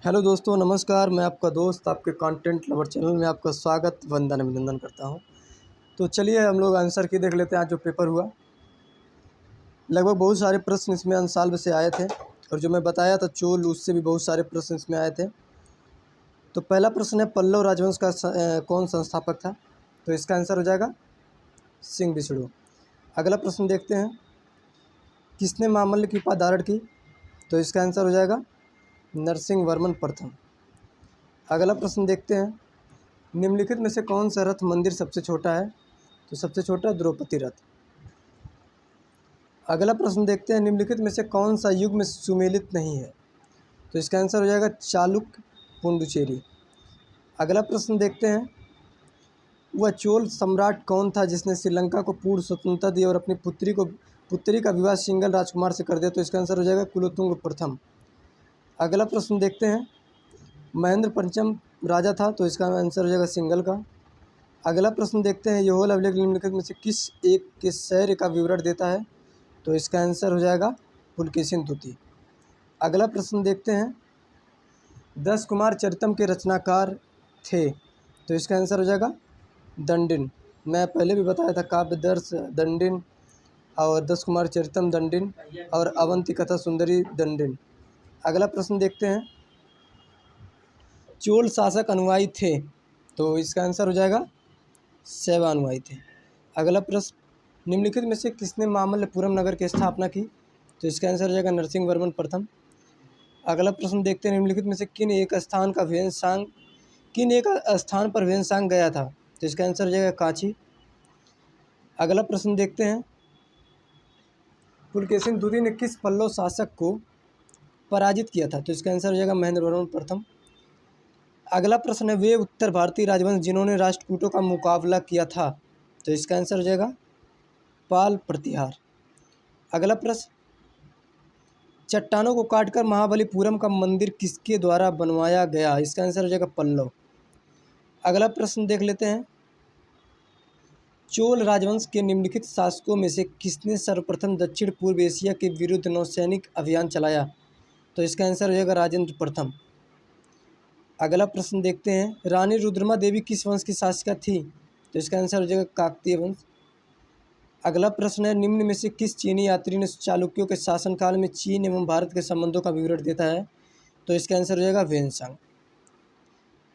Hello दोस्तों, नमस्कार। मैं आपका दोस्त आपके कंटेंट लवर चैनल में आपका स्वागत वंदन अभिनंदन करता हूं। तो चलिए हम लोग आंसर की देख लेते हैं। आज जो पेपर हुआ, लगभग बहुत सारे प्रश्न इसमें अंसाल्व से आए थे, और जो मैं बताया था चोल, उससे भी बहुत सारे प्रश्न इसमें आए थे। तो पहला प्रश्न है, पल्लव राजवंश का कौन संस्थापक था? तो इसका आंसर हो जाएगा सिंह विष्णु। अगला प्रश्न देखते हैं, किसने महामल्ल की उपाधि धारण की? तो इसका आंसर हो जाएगा नरसिंह वर्मन प्रथम। अगला प्रश्न देखते हैं, निम्नलिखित में से कौन सा रथ मंदिर सबसे छोटा है? तो सबसे छोटा द्रौपदी रथ। अगला प्रश्न देखते हैं, निम्नलिखित में से कौन सा युग में सुमेलित नहीं है? तो इसका आंसर हो जाएगा चालुक्य पुंडुचेरी। अगला प्रश्न देखते हैं, वह चोल सम्राट कौन था जिसने श्रीलंका को पूर्ण स्वतंत्रता दी और अपनी पुत्री का विवाह सिंगल राजकुमार से कर दिया? तो इसका आंसर हो जाएगा कुलोत्तुंग प्रथम। अगला प्रश्न देखते हैं, महेंद्र पंचम राजा था? तो इसका आंसर हो जाएगा सिंगल का। अगला प्रश्न देखते हैं, यहोल अभिलेख निम्नलिखित में से किस एक के शौर्य का विवरण देता है? तो इसका आंसर हो जाएगा पुलकेशिन द्वितीय। अगला प्रश्न देखते हैं, 10 कुमार चरितम के रचनाकार थे? तो इसका आंसर हो जाएगा दंडिन। मैं पहले भी बताया था, काव्यदर्श दंडिन और 10 कुमार चरितम दंडिन और अवंती कथा सुंदरी दंडिन। अगला प्रश्न देखते हैं, चोल शासक अनुयायी थे? तो इसका आंसर हो जाएगा शैव अनुयायी थे। अगला प्रश्न, निम्नलिखित में से किसने मामल्लपुरम नगर की स्थापना की? तो इसका आंसर हो जाएगा नरसिंह वर्मन प्रथम। अगला प्रश्न देखते हैं, निम्नलिखित में से किन एक स्थान पर ह्वेनसांग गया था? तो इसका आंसर हो जाएगा कांची। अगला प्रश्न देखते हैं, पुलकेशिन द्वितीय ने किस पल्लव शासक को पराजित किया था? तो इसका आंसर हो जाएगा महेंद्र वर्मन प्रथम। अगला प्रश्न है, वे उत्तर भारतीय राजवंश जिन्होंने राष्ट्रकूटों का मुकाबला किया था? तो इसका आंसर हो जाएगा पाल प्रतिहार। अगला प्रश्न, चट्टानों को काटकर महाबलीपुरम का मंदिर किसके द्वारा बनवाया गया? इसका आंसर हो जाएगा पल्लव। अगला प्रश्न देख लेते हैं, चोल राजवंश के निम्नलिखित शासकों में से किसने सर्वप्रथम दक्षिण पूर्व एशिया के विरुद्ध नौसैनिक अभियान चलाया? तो इसका आंसर हो जाएगा राजेंद्र प्रथम। अगला प्रश्न देखते हैं, रानी रुद्रमा देवी किस वंश की शासिका थी? तो इसका आंसर हो जाएगा काकतीय वंश। अगला प्रश्न है, निम्न में से किस चीनी यात्री ने चालुक्यों के शासनकाल में चीन एवं भारत के संबंधों का विवरण देता है? तो इसका आंसर हो जाएगा ह्वेनसांग।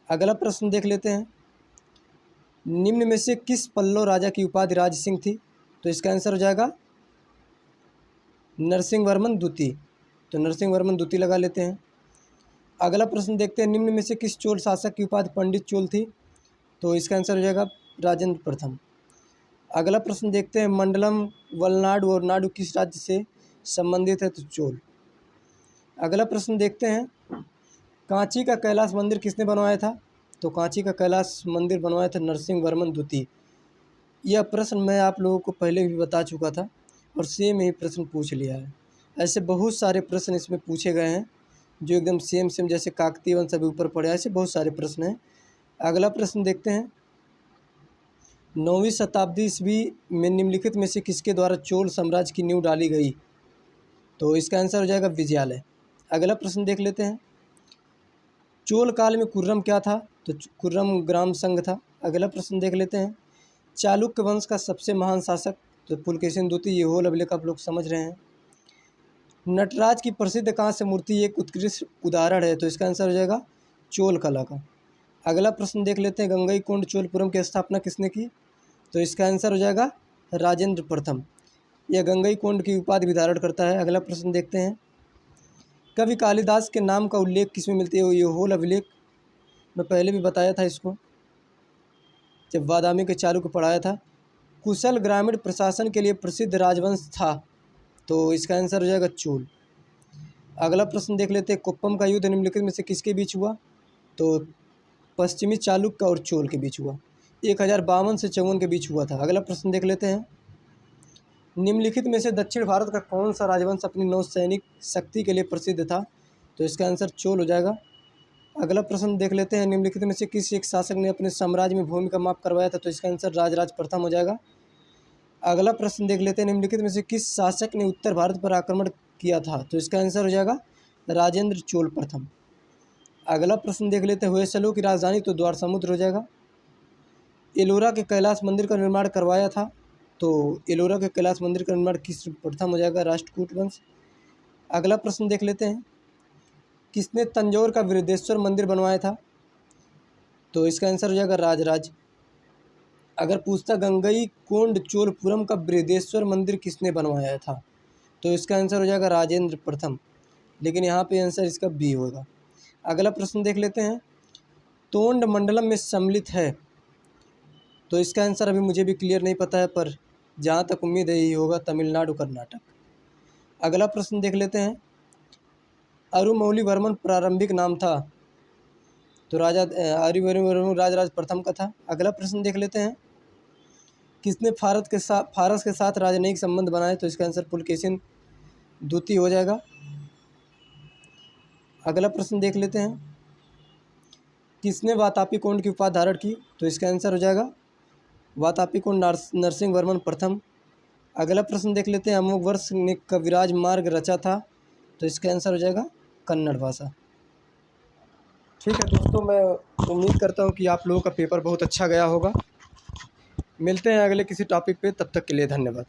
अगला प्रश्न देख लेते हैं, निम्न में से किस पल्लव राजा की उपाधि राज सिंह थी? तो इसका आंसर हो जाएगा नरसिंह वर्मन द्वितीय। तो नरसिंह वर्मन द्वितीय लगा लेते हैं। अगला प्रश्न देखते हैं, निम्न में से किस चोल शासक की उपाधि पंडित चोल थी? तो इसका आंसर हो जाएगा राजेंद्र प्रथम। अगला प्रश्न देखते हैं, मंडलम, वलनाडु और नाडु किस राज्य से संबंधित है? तो चोल। अगला प्रश्न देखते हैं, कांची का कैलाश मंदिर किसने बनवाया था? तो कांची का कैलाश मंदिर बनवाया था नरसिंह वर्मन द्वितीय। यह प्रश्न मैं आप लोगों को पहले भी बता चुका था और सेम ही प्रश्न पूछ लिया है। ऐसे बहुत सारे प्रश्न इसमें पूछे गए हैं जो एकदम सेम जैसे काकतीय वंश अभी ऊपर पड़े, ऐसे बहुत सारे प्रश्न हैं। अगला प्रश्न देखते हैं, 9वीं शताब्दी ईस्वी में निम्नलिखित में से किसके द्वारा चोल साम्राज्य की नींव डाली गई? तो इसका आंसर हो जाएगा विजयालय। अगला प्रश्न देख लेते हैं, चोल काल में कुर्रम क्या था? तो कुर्रम ग्राम संघ था। अगला प्रश्न देख लेते हैं, चालुक्य वंश का सबसे महान शासक? तो पुलकेशिन द्वितीय। ये होल अभिलेख आप लोग समझ रहे हैं। नटराज की प्रसिद्ध कांस्य मूर्ति एक उत्कृष्ट उदाहरण है? तो इसका आंसर हो जाएगा चोल कला का। अगला प्रश्न देख लेते हैं, गंगईकोंड चोलपुरम की स्थापना किसने की? तो इसका आंसर हो जाएगा राजेंद्र प्रथम। यह गंगईकोंड की उपाधि भी धारण करता है। अगला प्रश्न देखते हैं, कवि कालिदास के नाम का उल्लेख किसमें मिलती है? ये होल अभिलेख मैं पहले भी बताया था इसको, जब बादामी के चालू को पढ़ाया था। कुशल ग्रामीण प्रशासन के लिए प्रसिद्ध राजवंश था? तो इसका आंसर हो जाएगा चोल। अगला प्रश्न देख लेते हैं, कुप्पम का युद्ध निम्नलिखित में से किसके बीच हुआ? तो पश्चिमी चालुक्य और चोल के बीच हुआ। 1052 से 54 के बीच हुआ था। अगला प्रश्न देख लेते हैं, निम्नलिखित में से दक्षिण भारत का कौन सा राजवंश अपनी नौसैनिक शक्ति के लिए प्रसिद्ध था? तो इसका आंसर चोल हो जाएगा। अगला प्रश्न देख लेते हैं, निम्नलिखित में से किस एक शासक ने अपने साम्राज्य में भूमि का माप करवाया था? तो इसका आंसर राजराज प्रथम हो जाएगा। अगला प्रश्न देख लेते हैं, निम्नलिखित में से किस शासक ने उत्तर भारत पर आक्रमण किया था? तो इसका आंसर हो जाएगा राजेंद्र चोल प्रथम। अगला प्रश्न देख लेते हैं, होयसलों की राजधानी तो द्वार समुद्र हो जाएगा। एलोरा के कैलाश मंदिर का निर्माण करवाया था, तो एलोरा के कैलाश मंदिर का निर्माण किस प्रथम हो जाएगा, राष्ट्रकूट वंश। अगला प्रश्न देख लेते हैं, किसने तंजौर का बृहदेश्वर मंदिर बनवाया था, तो इसका आंसर हो जाएगा राजराज। अगर पूछता गंगई कोंड चोलपुरम का बृहदेश्वर मंदिर किसने बनवाया था, तो इसका आंसर हो जाएगा राजेंद्र प्रथम, लेकिन यहाँ पे आंसर इसका बी होगा। अगला प्रश्न देख लेते हैं, तोंड मंडलम में सम्मिलित है, तो इसका आंसर अभी मुझे भी क्लियर नहीं पता है, पर जहाँ तक उम्मीद है यही होगा, तमिलनाडु कर्नाटक। अगला प्रश्न देख लेते हैं, अरुमौलीवर्मन प्रारंभिक नाम था, तो अरुमौलीवर्मन राजराज प्रथम का था। अगला प्रश्न देख लेते हैं, किसने फारस के साथ राजनयिक संबंध बनाए, तो इसका आंसर पुलकेशिन द्वितीय हो जाएगा। अगला प्रश्न देख लेते हैं, किसने वातापी कोंड की उपाधि धारण की, तो इसका आंसर हो जाएगा वातापी कोंड नरसिंह वर्मन प्रथम। अगला प्रश्न देख लेते हैं, अमोघ वर्ष ने कविराज मार्ग रचा था, तो इसका आंसर हो जाएगा कन्नड़ भाषा। ठीक है दोस्तों, मैं उम्मीद करता हूँ कि आप लोगों का पेपर बहुत अच्छा गया होगा। मिलते हैं अगले किसी टॉपिक पे, तब तक के लिए धन्यवाद।